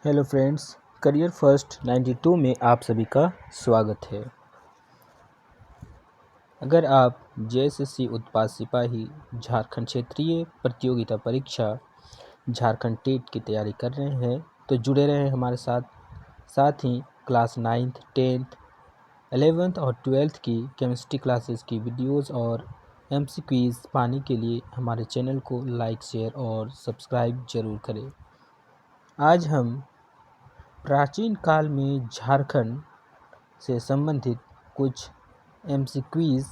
Hello friends, career first 92 में आप सभी का स्वागत है। अगर आप जेएसएससी उत्पाद सिपाही झारखंड क्षेत्रीय प्रतियोगिता परीक्षा झारखंड टेट की तैयारी कर रहे हैं तो जुड़े रहें हमारे साथ ही क्लास 9th 10th 11th और 12th की केमिस्ट्री क्लासेस की वीडियोस और एमसीक्यूज पाने के लिए हमारे चैनल को लाइक शेयर और सब्सक्राइब जरूर करें। आज हम प्राचीन काल में झारखंड से संबंधित कुछ एमसीक्यूज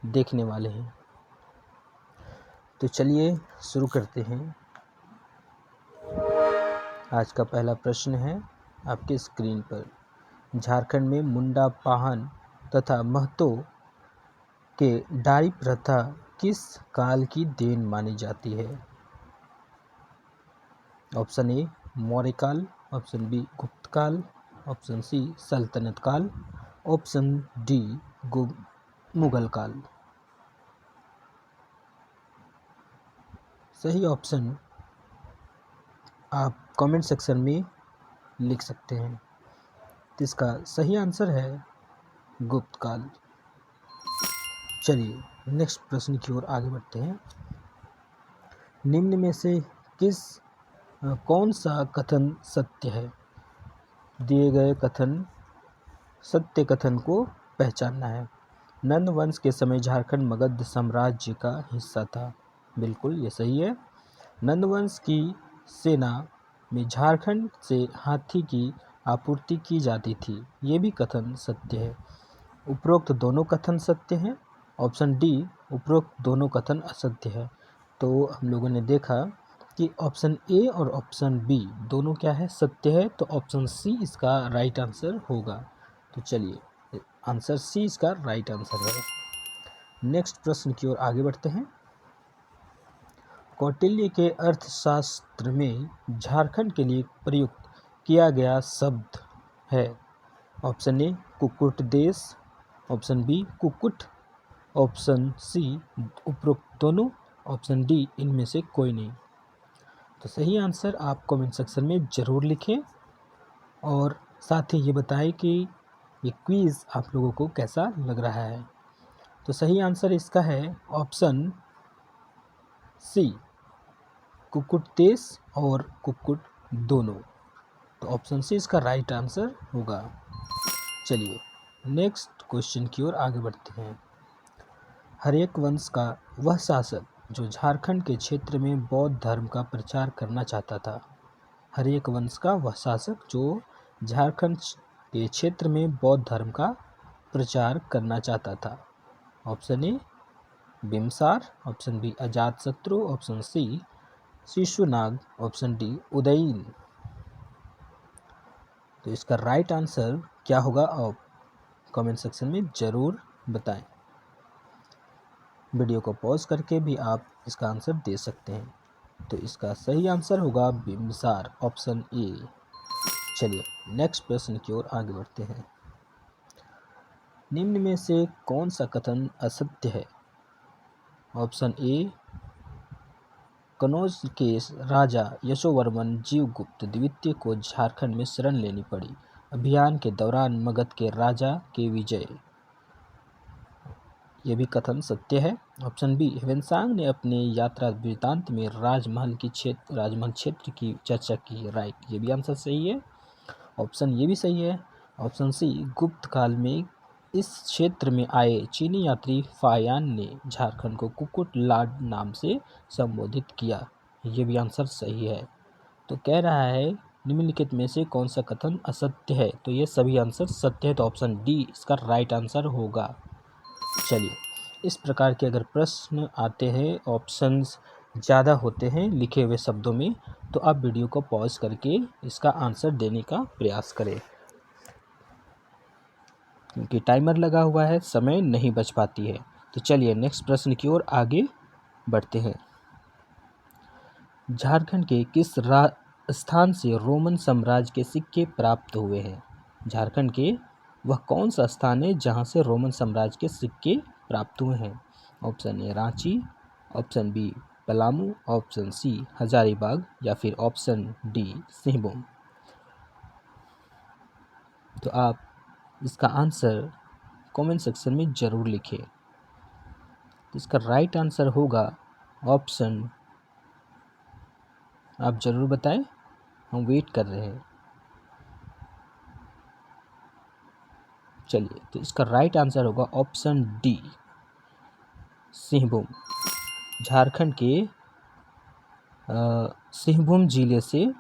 देखने वाले हैं। तो चलिए शुरू करते हैं। आज का पहला प्रश्न है आपके स्क्रीन पर। झारखंड में मुंडा पाहन तथा महतो के डारी प्रथा किस काल की देन मानी जाती है? ऑप्शन ए मौर्य काल, ऑप्शन बी गुप्त काल, ऑप्शन सी सल्तनत काल, ऑप्शन डी मुगल काल। सही ऑप्शन आप कमेंट सेक्शन में लिख सकते हैं। तो इसका सही आंसर है गुप्त काल। चलिए नेक्स्ट प्रश्न की ओर आगे बढ़ते हैं। निम्न में से कौन सा कथन सत्य है? दिए गए सत्य कथन को पहचानना है। नंद वंश के समय झारखंड मगध साम्राज्य का हिस्सा था। बिल्कुल ये सही है। नंद वंश की सेना में झारखंड से हाथी की आपूर्ति की जाती थी। ये भी कथन सत्य है। उपरोक्त दोनों कथन सत्य हैं। ऑप्शन डी उपरोक्त दोनों कथन असत्य है। तो हम लोगों ने देखा कि ऑप्शन ए और ऑप्शन बी दोनों क्या है, सत्य है। तो ऑप्शन सी इसका राइट आंसर होगा। तो चलिए आंसर सी इसका राइट आंसर है। नेक्स्ट प्रश्न की ओर आगे बढ़ते हैं। कौटिल्य के अर्थशास्त्र में झारखंड के लिए प्रयुक्त किया गया शब्द है। ऑप्शन ए कुक्कुट देश, ऑप्शन बी कुक्कुट, ऑप्शन सी उपरोक्त दोनों, ऑप्शन डी इनमें से कोई नहीं। तो सही आंसर आप कमेंट सेक्शन में ज़रूर लिखें और साथ ही ये बताएं कि ये क्विज़ आप लोगों को कैसा लग रहा है। तो सही आंसर इसका है ऑप्शन सी कुक्कुट देश और कुक्कुट दोनों। तो ऑप्शन सी इसका राइट आंसर होगा। चलिए नेक्स्ट क्वेश्चन की ओर आगे बढ़ते हैं। हर्यक वंश का वह शासक जो झारखंड के क्षेत्र में बौद्ध धर्म का प्रचार करना चाहता था। हर्यक वंश का वह शासक जो झारखंड के क्षेत्र में बौद्ध धर्म का प्रचार करना चाहता था। Option A Bimbisara, option B Ajatashatru, option C Shishunaga, option D Udayin. तो इसका राइट आंसर क्या होगा आप कमेंट सेक्शन में ज़रूर बताएं। वीडियो को पॉज करके भी आप इसका आंसर दे सकते हैं। तो इसका सही आंसर होगा बिम्बसार, ऑप्शन ए। चलिए नेक्स्ट प्रश्न की ओर आगे बढ़ते हैं। निम्न में से कौन सा कथन असत्य है? ऑप्शन ए कनौज के राजा यशोवर्मन जीवगुप्त द्वितीय को झारखंड में शरण लेनी पड़ी। अभियान के दौरान मगध के राजा के विजय। ये भी कथन सत्य है। ऑप्शन बी ह्वेनसांग ने अपने यात्रा वृत्तांत में राजमहल क्षेत्र की चर्चा की। राइट, ये भी आंसर सही है। ऑप्शन ये भी सही है। ऑप्शन सी गुप्त काल में इस क्षेत्र में आए चीनी यात्री फायान ने झारखंड को कुक्कुट लाड नाम से संबोधित किया। ये भी आंसर सही है। तो कह रहा है निम्नलिखित में से कौन सा कथन असत्य है? तो ये सभी आंसर सत्य है। तो ऑप्शन डी इसका राइट आंसर होगा। चलिए इस प्रकार के अगर प्रश्न आते हैं, ऑप्शंस ज़्यादा होते हैं लिखे हुए शब्दों में, तो आप वीडियो को पॉज करके इसका आंसर देने का प्रयास करें, क्योंकि टाइमर लगा हुआ है, समय नहीं बच पाती है। तो चलिए नेक्स्ट प्रश्न की ओर आगे बढ़ते हैं। झारखंड के किस स्थान से रोमन साम्राज्य के सिक्के प्राप्त हुए हैं? झारखंड के वह कौन सा स्थान है जहां से रोमन साम्राज्य के सिक्के प्राप्त हुए हैं? Option A Ranchi, option B Palamu, option C Hazaribagh या फिर ऑप्शन डी सिंहभूम। तो आप इसका आंसर कमेंट सेक्शन में ज़रूर लिखें। तो इसका राइट आंसर होगा ऑप्शन, आप ज़रूर बताएं, हम वेट कर रहे हैं। चलिए, तो इसका राइट आंसर होगा ऑप्शन डी, सिंहभूम। झारखंड के सिंहभूम जिले से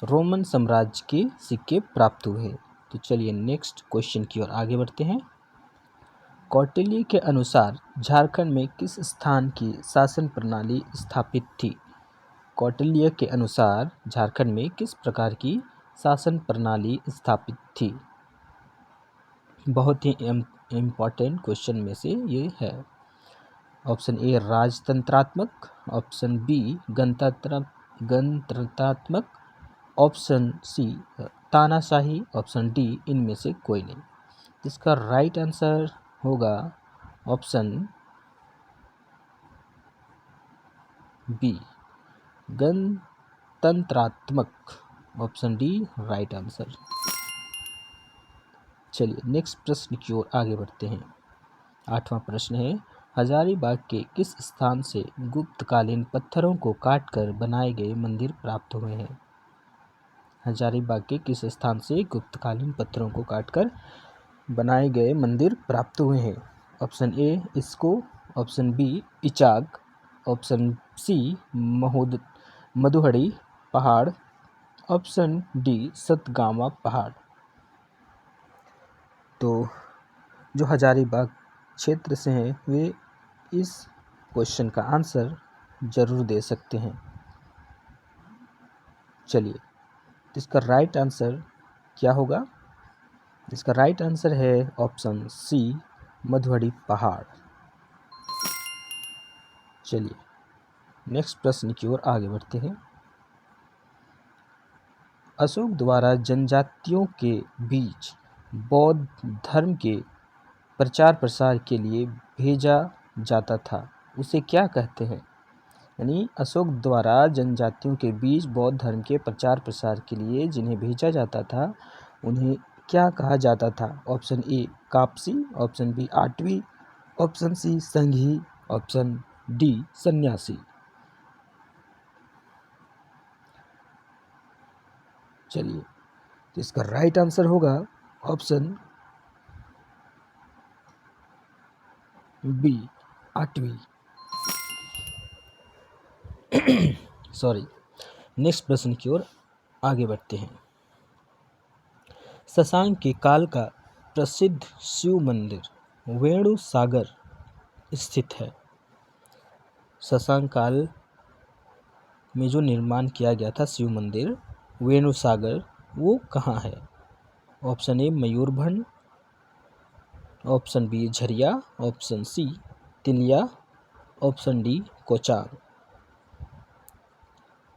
रोमन साम्राज्य के सिक्के प्राप्त हुए। तो चलिए नेक्स्ट क्वेश्चन की ओर आगे बढ़ते हैं। कौटिल्य के अनुसार झारखंड में किस स्थान की शासन प्रणाली स्थापित थी? कौटिल्य के अनुसार झारखंड में किस प्रकार की शासन प्रणाली स्थापित थी? बहुत ही इम्पॉर्टेंट क्वेश्चन में से ये है। ऑप्शन ए राजतंत्रात्मक, ऑप्शन बी गणतंत्रात्मक, ऑप्शन सी तानाशाही, ऑप्शन डी इनमें से कोई नहीं। इसका राइट आंसर होगा ऑप्शन बी गणतंत्रात्मक, ऑप्शन डी राइट आंसर। चलिए नेक्स्ट प्रश्न की ओर आगे बढ़ते हैं। 8वां प्रश्न है, हजारीबाग के किस स्थान से गुप्तकालीन पत्थरों को काटकर बनाए गए मंदिर प्राप्त हुए हैं? हजारीबाग के किस स्थान से गुप्तकालीन पत्थरों को काटकर बनाए गए मंदिर प्राप्त हुए हैं? Option A Isko, option B Ichak, option C Madhuhari Pahar, option D Satgawa पहाड़। तो जो हजारीबाग क्षेत्र से हैं वे इस क्वेश्चन का आंसर ज़रूर दे सकते हैं। चलिए, तो इसका राइट आंसर क्या होगा? इसका राइट आंसर है ऑप्शन सी मधुहड़ी पहाड़। चलिए नेक्स्ट प्रश्न की ओर आगे बढ़ते हैं। अशोक द्वारा जनजातियों के बीच बौद्ध धर्म के प्रचार प्रसार के लिए भेजा जाता था, उसे क्या कहते हैं? यानी अशोक द्वारा जनजातियों के बीच बौद्ध धर्म के प्रचार प्रसार के लिए जिन्हें भेजा जाता था उन्हें क्या कहा जाता था? ऑप्शन ए कापसी, ऑप्शन बी आठवीं, ऑप्शन सी संघी, ऑप्शन डी सन्यासी। चलिए, तो इसका राइट आंसर होगा ऑप्शन बी आठवीं। सॉरी। नेक्स्ट प्रश्न की ओर आगे बढ़ते हैं। शशांक के काल का प्रसिद्ध शिव मंदिर वेणु सागर स्थित है। शशांक काल में जो निर्माण किया गया था शिव मंदिर वेणु सागर, वो कहाँ है? Option A Mayurbhanj, option B Jharia, option C Tilaiya, option D Kochang.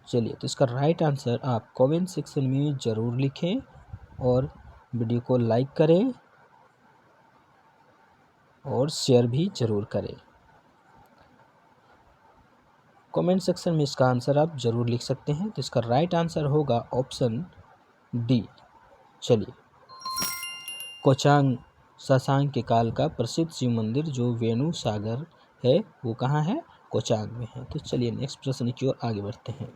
चलिए, तो इसका राइट आंसर आप कमेंट सेक्शन में ज़रूर लिखें और वीडियो को लाइक करें और शेयर भी ज़रूर करें। कमेंट सेक्शन में इसका आंसर आप ज़रूर लिख सकते हैं। तो इसका राइट आंसर होगा ऑप्शन डी। चलिए, कोचांग शशांक के काल का प्रसिद्ध शिव मंदिर जो वेणु सागर है वो कहाँ है? कोचांग में है। तो चलिए नेक्स्ट प्रश्न की ओर आगे बढ़ते हैं।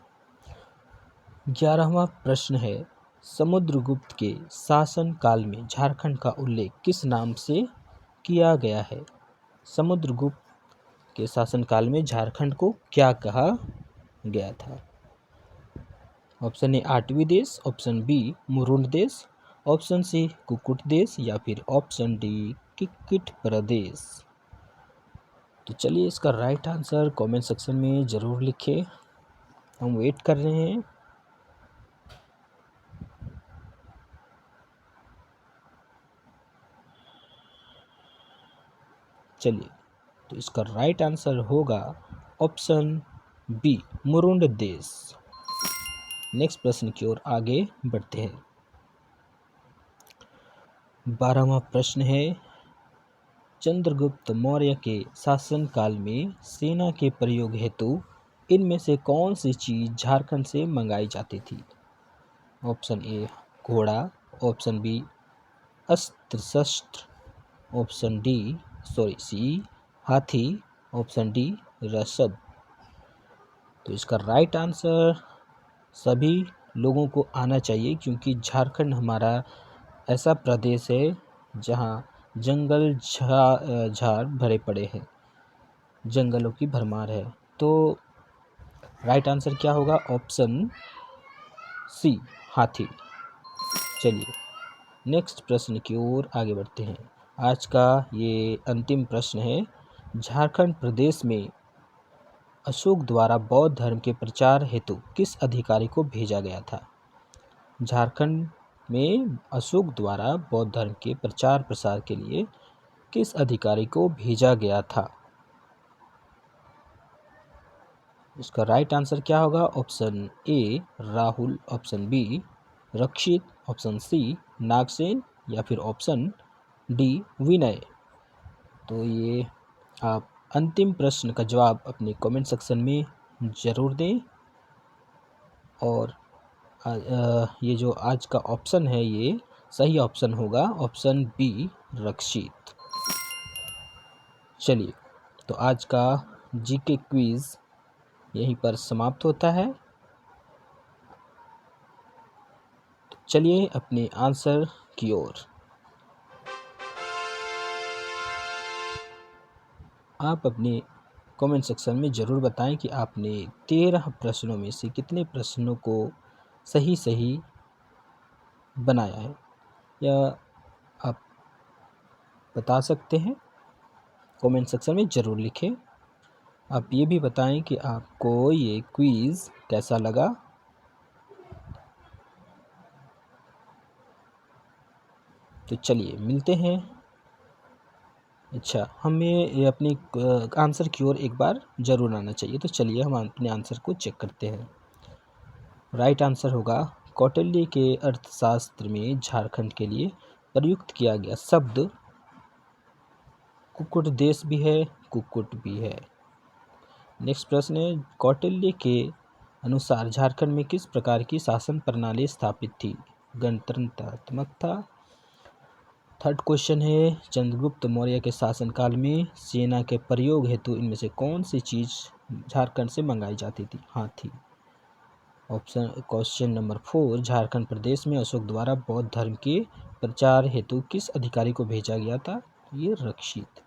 11वां प्रश्न है, समुद्रगुप्त के शासन काल में झारखंड का उल्लेख किस नाम से किया गया है? समुद्रगुप्त के शासनकाल में झारखंड को क्या कहा गया था? ऑप्शन ए आठवीं देश, ऑप्शन बी मुरुंड देश, ऑप्शन सी कुकुट देश या फिर ऑप्शन डी किक्किट प्रदेश। तो चलिए इसका राइट आंसर कमेंट सेक्शन में ज़रूर लिखें, हम वेट कर रहे हैं। चलिए, तो इसका राइट आंसर होगा ऑप्शन बी मुरुंड देश। नेक्स्ट प्रश्न की ओर आगे बढ़ते हैं। 12वां प्रश्न है, चंद्रगुप्त मौर्य के शासनकाल में सेना के प्रयोग हेतु इनमें से कौन सी चीज़ झारखंड से मंगाई जाती थी? ऑप्शन ए घोड़ा, ऑप्शन बी अस्त्र शस्त्र, ऑप्शन सी हाथी, ऑप्शन डी रसद। तो इसका राइट आंसर सभी लोगों को आना चाहिए, क्योंकि झारखंड हमारा ऐसा प्रदेश है जहाँ जंगल झाड़ भरे पड़े हैं, जंगलों की भरमार है। तो राइट आंसर क्या होगा? ऑप्शन सी हाथी। चलिए नेक्स्ट प्रश्न की ओर आगे बढ़ते हैं। आज का ये अंतिम प्रश्न है। झारखंड प्रदेश में अशोक द्वारा बौद्ध धर्म के प्रचार हेतु किस अधिकारी को भेजा गया था? झारखंड में अशोक द्वारा बौद्ध धर्म के प्रचार प्रसार के लिए किस अधिकारी को भेजा गया था? इसका राइट आंसर क्या होगा? Option A Rahul, option B Rakshit, option C Nagasen या फिर ऑप्शन डी विनय। तो ये आप अंतिम प्रश्न का जवाब अपने कमेंट सेक्शन में ज़रूर दें। और ये जो आज का ऑप्शन है ये सही ऑप्शन होगा, ऑप्शन बी रक्षित। चलिए तो आज का जीके क्विज़ यहीं पर समाप्त होता है। तो चलिए अपने आंसर की ओर। आप अपने कमेंट सेक्शन में ज़रूर बताएं कि आपने 13 प्रश्नों में से कितने प्रश्नों को सही बनाया है, या आप बता सकते हैं, कमेंट सेक्शन में ज़रूर लिखें। आप ये भी बताएं कि आपको ये क्विज़ कैसा लगा। तो चलिए मिलते हैं। अच्छा, हमें अपनी आंसर की ओर एक बार ज़रूर आना चाहिए। तो चलिए हम अपने आंसर को चेक करते हैं। राइट आंसर होगा कौटिल्य के अर्थशास्त्र में झारखंड के लिए प्रयुक्त किया गया शब्द कुक्कुट देश भी है, कुक्कुट भी है। नेक्स्ट प्रश्न है, कौटिल्य के अनुसार झारखंड में किस प्रकार की शासन प्रणाली स्थापित थी? गणतंत्रात्मक था। थर्ड क्वेश्चन है, चंद्रगुप्त मौर्य के शासनकाल में सेना के प्रयोग हेतु इनमें से कौन सी चीज़ झारखंड से मंगाई जाती थी? हाथी। ऑप्शन क्वेश्चन नंबर 4, झारखंड प्रदेश में अशोक द्वारा बौद्ध धर्म के प्रचार हेतु किस अधिकारी को भेजा गया था? ये रक्षित।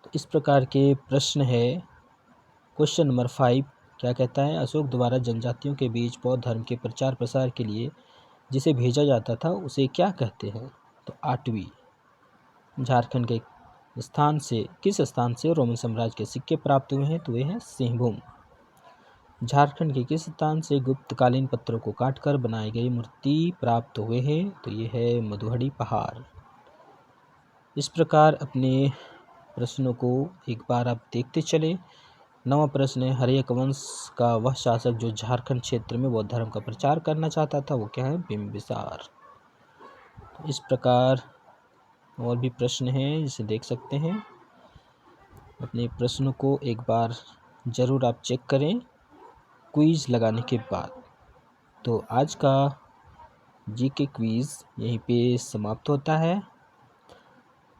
तो इस प्रकार के प्रश्न है। क्वेश्चन नंबर 5 क्या कहता है? अशोक द्वारा जनजातियों के बीच बौद्ध धर्म के प्रचार प्रसार के लिए जिसे भेजा जाता था उसे क्या कहते हैं? तो आठवीं। झारखंड के स्थान से किस स्थान से रोमन साम्राज्य के सिक्के प्राप्त हुए हैं? तो वे हैं सिंहभूम। झारखंड के किस स्थान से गुप्तकालीन पत्थरों को काटकर बनाई गई मूर्ति प्राप्त हुए हैं? तो ये है मधुहड़ी पहाड़। इस प्रकार अपने प्रश्नों को एक बार आप देखते चले। 9वां प्रश्न है, हर्यक वंश का वह शासक जो झारखंड क्षेत्र में बौद्ध धर्म का प्रचार करना चाहता था वो क्या है? बिंबिसार। तो इस प्रकार और भी प्रश्न हैं जिसे देख सकते हैं। अपने प्रश्नों को एक बार ज़रूर आप चेक करें क्विज़ लगाने के बाद। तो आज का जीके क्विज़ यहीं पे समाप्त होता है।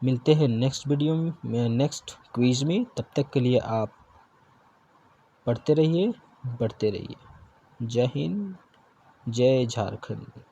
मिलते हैं नेक्स्ट वीडियो में, नेक्स्ट क्विज़ में। तब तक के लिए आप पढ़ते रहिए, बढ़ते रहिए। जय हिंद, जय झारखंड।